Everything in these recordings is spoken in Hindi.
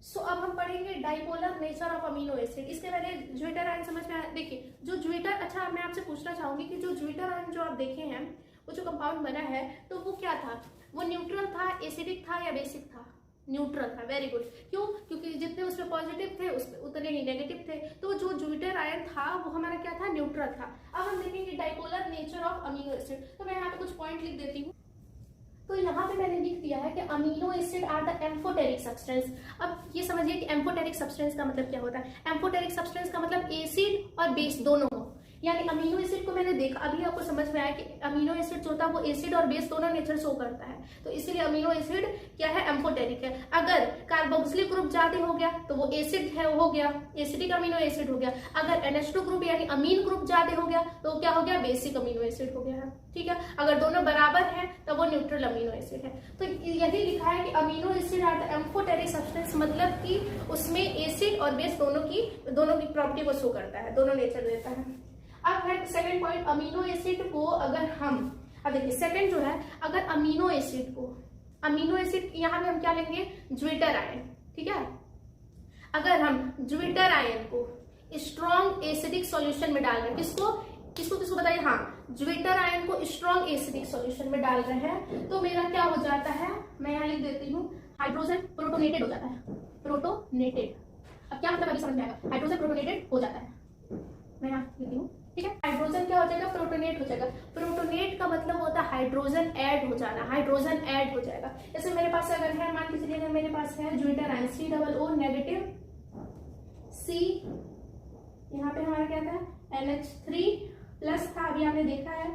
सो अब हम पढ़ेंगे dipolar nature of amino acid. इसके पहले ज्विटर आयन समझ में आया? देखिए जो ज्विटर, अच्छा मैं आपसे पूछना चाहूंगी कि जो ज्विटर आयन जो आप देखे हैं, वो जो कंपाउंड बना है, तो वो क्या था? वो न्यूट्रल था, एसिडिक था या बेसिक था? न्यूट्रल था। Very good. क्यों? क्योंकि जितने उसमें पॉजिटिव थे उसमें उतने ही नेगेटिव थे। तो जो ज्विटर आयन था वो हमारा क्या था? न्यूट्रल था। अब हम देखेंगे dipolar nature of amino acid. तो मैं यहाँ पे कुछ पॉइंट लिख देती हूँ। तो यहाँ पे मैंने लिख दिया है कि amino acid are the amphoteric substance. अब ये समझिए कि एम्फोटेरिक सब्सटेंस का मतलब क्या होता है। एम्फोटेरिक सब्सटेंस का मतलब एसिड और बेस दोनों हो। यानी अमीनो एसिड को मैंने देखा, अभी आपको समझ में आया कि अमीनो एसिड जो होता है वो एसिड और बेस दोनों नेचर शो करता है। तो इसीलिए अमीनो एसिड क्या है? एम्फोटेरिक है। अगर कार्बोक्सिलिक ग्रुप ज्यादा हो गया तो वो एसिड है, हो गया एसिडिक अमीनो एसिड हो गया। अगर NH2 ग्रुप यानी अमीन ग्रुप ज्यादा हो गया तो क्या हो गया? बेसिक अमीनो एसिड हो गया है। ठीक है, अगर दोनों बराबर है तो वो न्यूट्रल अमीनो एसिड है। तो यही लिखा है कि amino acid are the amphoteric substance, मतलब कि उसमें एसिड और बेस दोनों की प्रॉपर्टी को शो करता है, दोनों नेचर देता है। अब है सेकंड पॉइंट, अमीनो एसिड को अगर हम, अब देखिए सेकंड जो है, अगर अमीनो एसिड को, अमीनो एसिड यहाँ पे हम क्या लेंगे? Zwitter ion. ठीक है, अगर हम ज्विटर आयन को स्ट्रॉन्ग एसिडिक सॉल्यूशन में डाल रहे हैं, किसको किसको किसको बताइए? हाँ, ज्विटर आयन को स्ट्रॉन्ग एसिडिक सॉल्यूशन में डाल रहे हैं तो मेरा क्या हो जाता है? मैं यहाँ लिख देती हूँ, हाइड्रोजन प्रोटोनेटेड हो जाता है। प्रोटोनेटेड, अब क्या मतलब अभी समझ में आएगा। हाइड्रोजन प्रोटोनेटेड हो जाता है, मैं यहाँ लिखती हूँ। ठीक है, हाइड्रोजन क्या हो जाएगा? प्रोटोनेट हो जाएगा। प्रोटोनेट का मतलब होता है हाइड्रोजन ऐड हो जाना, हाइड्रोजन ऐड हो जाएगा। जैसे मेरे पास अगर है, मान के चलिए अगर मेरे पास है zwitter ion COO negative, C यहाँ पे हमारा क्या था? NH3 प्लस था, अभी आपने देखा है।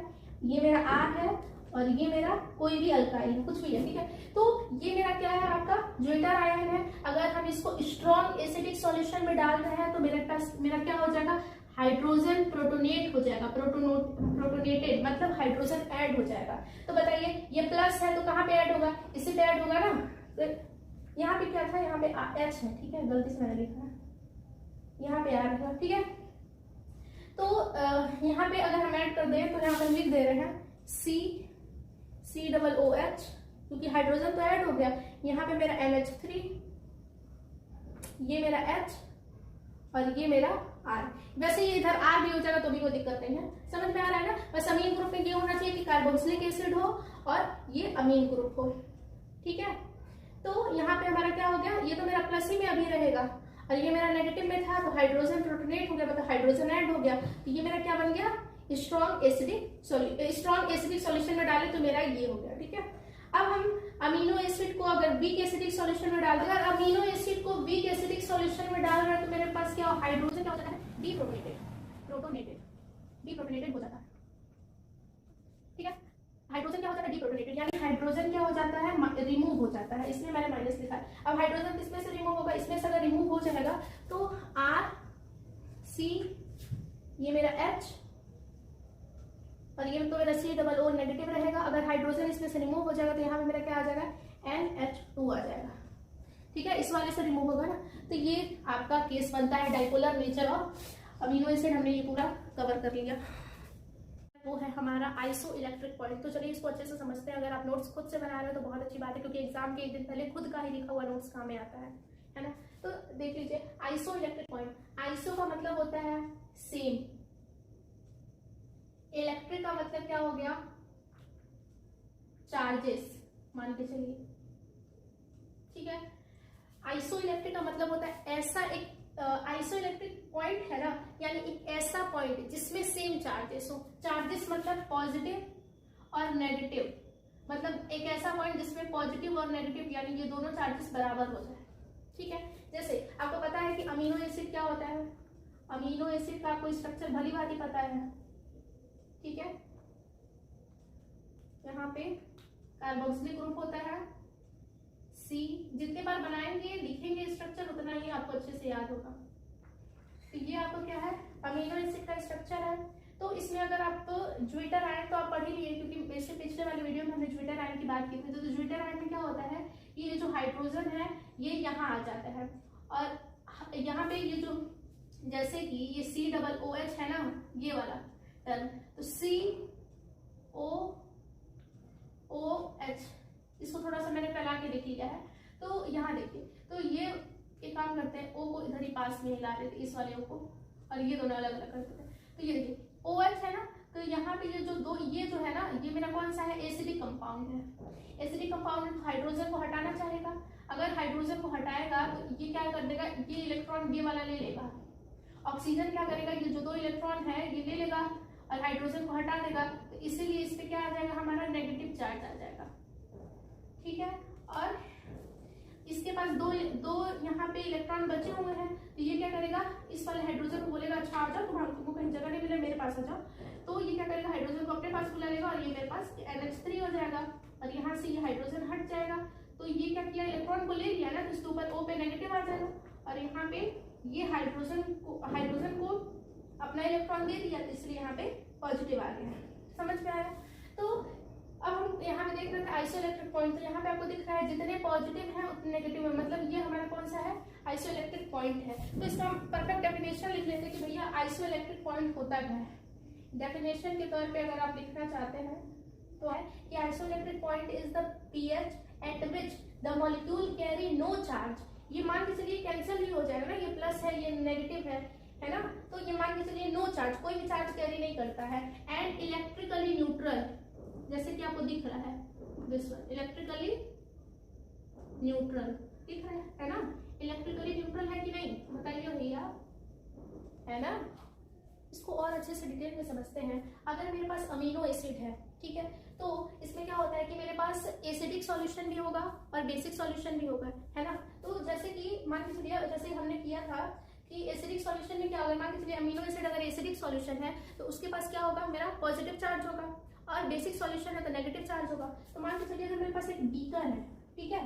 ये मेरा R है और ये मेरा कोई भी अल्काइल है, कुछ भी है। ठीक है, तो ये मेरा क्या है? आपका ज्विटर आयन है। अगर हम इसको स्ट्रॉन्ग एसिडिक सॉल्यूशन में डाल रहे हैं तो मेरे पास मेरा क्या हो जाएगा? हाइड्रोजन प्रोटोनेट हो जाएगा। प्रोटोनेटेड मतलब हाइड्रोजन ऐड हो जाएगा। तो बताइए ये प्लस है तो कहाँ पे ऐड होगा? इसी पे ऐड होगा ना। तो यहाँ पे क्या था? यहाँ पे H है। ठीक है, गलती से मैंने लिखा है, यहाँ पे आ रहा है। ठीक है, तो यहाँ पे अगर हम ऐड कर दें तो यहाँ पर लिख दे रहे हैं COOH, क्योंकि हाइड्रोजन तो ऐड हो गया। यहाँ पे मेरा NH3, ये मेरा H और ये मेरा R। वैसे ये इधर R भी हो जाएगा तो भी कोई दिक्कत नहीं है। समझ में आ रहा है ना? बस अमीन ग्रुप में ये होना चाहिए कि कार्बोक्सिलिक एसिड हो और ये अमीन ग्रुप हो। ठीक है, तो यहाँ पे हमारा क्या हो गया? ये तो मेरा प्लस ही में अभी रहेगा और ये मेरा नेगेटिव में था, तो हाइड्रोजन प्रोटोनेट हो गया, मतलब हाइड्रोजन ऐड हो गया। तो ये मेरा क्या बन गया? स्ट्रॉन्ग एसिडिक सॉल्यूशन में डाले तो मेरा ये हो गया। ठीक है, अब हम अमीनो एसिड को अगर वीक एसिडिक सॉल्यूशन में डाल दें, अगर अमीनो एसिड को वीक एसिडिक सॉल्यूशन में डाल रहे हैं तो मेरे पास क्या हाइड्रोजन क्या हो जाता है? डीप्रोटोनेटेड हो जाता है। ठीक है, हाइड्रोजन क्या हो जाता है? डीप्रोटोनेटेड, यानी हाइड्रोजन क्या हो जाता है? रिमूव हो जाता है, इसलिए मैंने माइनस लिखा है। अब हाइड्रोजन किसमें से रिमूव होगा? इसमें से अगर रिमूव हो जाएगा तो RC, ये मेरा H और ये तो मेरा COO नेगेटिव रहेगा। अगर हाइड्रोजन इसमें से रिमूव हो जाएगा तो यहाँ पे मेरा क्या आ जाएगा? NH2 आ जाएगा। ठीक है, इस वाले से रिमूव होगा ना। तो ये आपका केस बनता है dipolar nature of amino acid. हमने ये पूरा कवर कर लिया। वो है हमारा आइसो इलेक्ट्रिक पॉइंट। तो चलिए इसको अच्छे से समझते हैं। अगर आप नोट्स खुद से बना रहे हो तो बहुत अच्छी बात है, क्योंकि एग्जाम के एक दिन पहले खुद का ही लिखा हुआ नोट्स काम में आता है ना। तो देख लीजिए आइसो इलेक्ट्रिक पॉइंट। आइसो का मतलब होता है सेम, इलेक्ट्रिक का मतलब क्या हो गया? चार्जेस, मान के चलिए। ठीक है, आइसो इलेक्ट्रिक का मतलब होता है ऐसा एक आइसो इलेक्ट्रिक पॉइंट है ना, यानी एक ऐसा पॉइंट जिसमें सेम चार्जेस हो। चार्जेस मतलब पॉजिटिव और नेगेटिव, मतलब एक ऐसा पॉइंट जिसमें पॉजिटिव और नेगेटिव यानी ये दोनों चार्जेस बराबर हो जाए। ठीक है, जैसे आपको पता है कि अमीनो एसिड क्या होता है? अमीनो एसिड का कोई स्ट्रक्चर भली भांति पता है। ठीक है, यहाँ पे कार्बोक्सिलिक ग्रुप होता है C। जितने बार बनाएंगे लिखेंगे स्ट्रक्चर उतना ही आपको अच्छे से याद होगा। तो ये आपको क्या है? अमीनो एसिड का स्ट्रक्चर है। तो इसमें अगर आप ज्विटर आयन तो आप पढ़ ही लिए, क्योंकि इससे पिछले वाले वीडियो में हमने ज्विटर आयन की बात की थी। तो ज्विटर आयन में क्या होता है? ये जो हाइड्रोजन है ये यहाँ आ जाता है और यहाँ पे ये जो, जैसे कि ये COOH है ना, ये वाला टर्म, तो COOH, इसको थोड़ा सा मैंने फैला के लिख लिया है। तो यहाँ देखिए, तो ये करते हैं, O को इधर ही पास में ला देते इस वाले O को, और ये दोनों अलग अलग कर देते हैं। तो ये देखिए OH है ना, तो यहाँ पे ये जो है ना, ये मेरा कौन सा है, एसिडिक कंपाउंड है। एसिडिक कंपाउंड हाइड्रोजन को हटाना चाहेगा, अगर हाइड्रोजन को हटाएगा तो ये क्या कर देगा, ये इलेक्ट्रॉन ये वाला ले लेगा। ऑक्सीजन क्या करेगा, ये जो 2 इलेक्ट्रॉन है ये ले लेगा और हाइड्रोजन को हटा देगा, तो इसीलिए इस पे क्या आ जाएगा, हमारा नेगेटिव चार्ज आ जाएगा। ठीक है, और इसके पास दो यहाँ पे इलेक्ट्रॉन बचे हुए हैं, तो ये क्या करेगा, इस वाले हाइड्रोजन को बोलेगा अच्छा आ जाओ, तुमको कहीं जगह नहीं मिले, मेरे पास आ जाओ। तो ये क्या करेगा, हाइड्रोजन को अपने पास बुला लेगा और ये मेरे पास NH3 हो जाएगा, और यहाँ से ये हाइड्रोजन हट जाएगा। तो ये क्या किया, इलेक्ट्रॉन को ले लिया ना, तो इसके ऊपर O पे नेगेटिव आ जाएगा, और यहाँ पे ये हाइड्रोजन को अपना इलेक्ट्रॉन दे दिया, तो इसलिए यहाँ पे पॉजिटिव आ गया। समझ में आया? तो अब हम यहाँ पे देख रहे थे आइसोइलेक्ट्रिक पॉइंट, तो यहाँ पे आपको दिख रहा है जितने पॉजिटिव हैं उतने नेगेटिव है, मतलब ये हमारा कौन सा है, आइसोइलेक्ट्रिक पॉइंट है। तो इसका हम परफेक्ट डेफिनेशन लिख लेते हैं कि भैया आइसोइलेक्ट्रिक पॉइंट होता क्या है। डेफिनेशन के तौर पे अगर आप लिखना चाहते हैं तो है कि isoelectric point is the pH at which the molecule carry no charge. ये मान के चलिए कैंसिल ही हो जाएगा ना, ये प्लस है ये नेगेटिव है ना, तो ये मान के चलिए नो चार्ज, कोई भी चार्ज कैरी नहीं करता है, एंड इलेक्ट्रिकली न्यूट्रल, जैसे कि आपको दिख रहा है दिस वन, इलेक्ट्रिकली न्यूट्रल दिख रहा है ना, इलेक्ट्रिकली न्यूट्रल है कि नहीं, बताइए भैया, है ना। इसको और अच्छे से डिटेल में समझते हैं। अगर मेरे पास अमीनो एसिड है, ठीक है, तो इसमें क्या होता है कि मेरे पास एसिडिक सॉल्यूशन भी होगा और बेसिक सॉल्यूशन भी होगा, है ना। तो जैसे कि मान के चलिए, जैसे हमने किया था कि एसिडिक सॉल्यूशन में क्या होगा, मान के चलिए अमीनो एसिड अगर एसिडिक सॉल्यूशन है तो उसके पास क्या होगा, मेरा पॉजिटिव चार्ज होगा, और बेसिक सॉल्यूशन है तो नेगेटिव चार्ज होगा। तो मान के चलिए अगर मेरे पास एक बीकर है, ठीक है,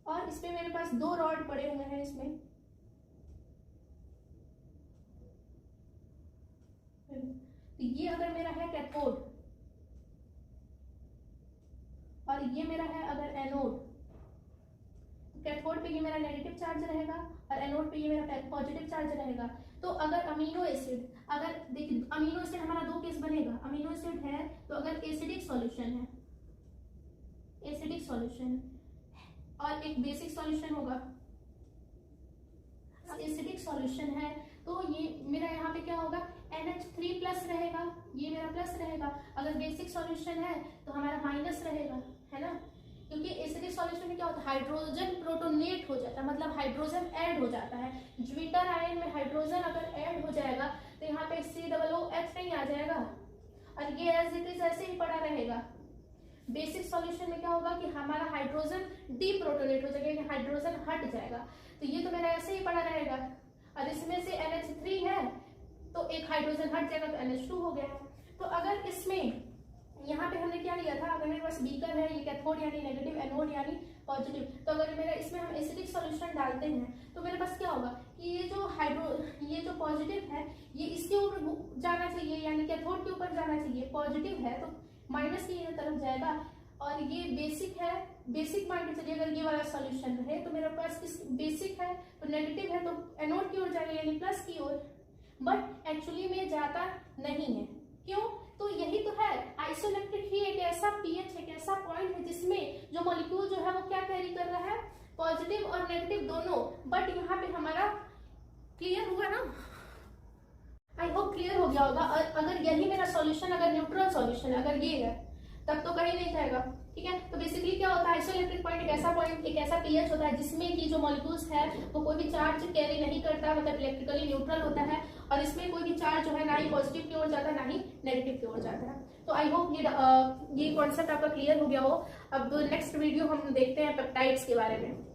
और इसमें मेरे पास 2 रॉड पड़े हुए हैं इसमें, तो ये अगर मेरा है कैथोड और ये मेरा है अगर एनोड, तो कैथोड पे ये मेरा नेगेटिव चार्ज रहेगा और एनोड पे ये मेरा पॉजिटिव चार्ज रहेगा। तो अगर अमीनो एसिड, अगर देखिए अमीनो एसिड हमारा 2 केस बनेगा, अमीनो एसिड है तो अगर एसिडिक सॉल्यूशन है, एसिडिक सॉल्यूशन और एक बेसिक सॉल्यूशन होगा, एसिडिक सॉल्यूशन है तो ये मेरा यहाँ पे क्या होगा, NH3 प्लस रहेगा, ये मेरा प्लस रहेगा। अगर बेसिक सॉल्यूशन है तो हमारा माइनस रहेगा, है ना, क्योंकि एसिडिक सॉल्यूशन में क्या होता है, हाइड्रोजन प्रोटोनेट हो जाता है, मतलब हाइड्रोजन ऐड हो जाता है। ज्विटर आयन में हाइड्रोजन अगर ऐड हो जाएगा तो यहाँ पे COOH नहीं आ जाएगा और ये एज इट इज ऐसे ही पड़ा रहेगा। बेसिक सॉल्यूशन में क्या होगा कि हमारा हाइड्रोजन डीप्रोटोनेट हो जाएगा, हाइड्रोजन हट जाएगा, तो ये तो मेरा ऐसे ही पड़ा रहेगा। और इसमें से NH3 है तो एक हाइड्रोजन हट जाएगा तो NH2 हो गया। तो अगर इसमें यहाँ पे हमने क्या लिया था, अगर मेरे पास बीकर है, ये कैथोड यानी नेगेटिव, एनोड यानी पॉजिटिव, तो अगर मेरा इसमें हम एसिडिक सॉल्यूशन डालते हैं तो मेरे पास क्या होगा कि ये जो पॉजिटिव है ये इसके ऊपर जाना चाहिए, यानी कैथोड के ऊपर जाना चाहिए। पॉजिटिव है तो माइनस की तरफ जाएगा, और ये बेसिक है, बेसिक मान के चलिए अगर ये वाला सॉल्यूशन रहे तो मेरे पास इस बेसिक है तो नेगेटिव है तो एनोड की ओर जाएगा यानी प्लस की ओर, बट एक्चुअली में जाता नहीं है। क्यों? तो यही तो है, आइसोइलेक्ट्रिक ही एक ऐसा pH, एक ऐसा पॉइंट है जिसमें जो मॉलिक्यूल जो है वो क्या कैरी कर रहा है, पॉजिटिव और नेगेटिव दोनों। बट यहाँ पे हमारा क्लियर हुआ ना, आई होप क्लियर हो गया होगा। और अगर यही मेरा सॉल्यूशन अगर न्यूट्रल सॉल्यूशन अगर ये है तब तो कहीं नहीं जाएगा, ठीक है। तो बेसिकली क्या होता है, आइसोइलेक्ट्रिक पॉइंट एक ऐसा pH होता है जिसमें कि जो मॉलिक्यूल्स है वो कोई भी चार्ज कैरी नहीं करता, मतलब इलेक्ट्रिकली न्यूट्रल होता है, और इसमें कोई भी चार्ज जो है ना ही पॉजिटिव की ओर जाता है ना ही नेगेटिव की ओर जाता है। तो आई होप ये कॉन्सेप्ट आपका क्लियर हो गया हो। अब नेक्स्ट वीडियो हम देखते हैं पेप्टाइड्स के बारे में।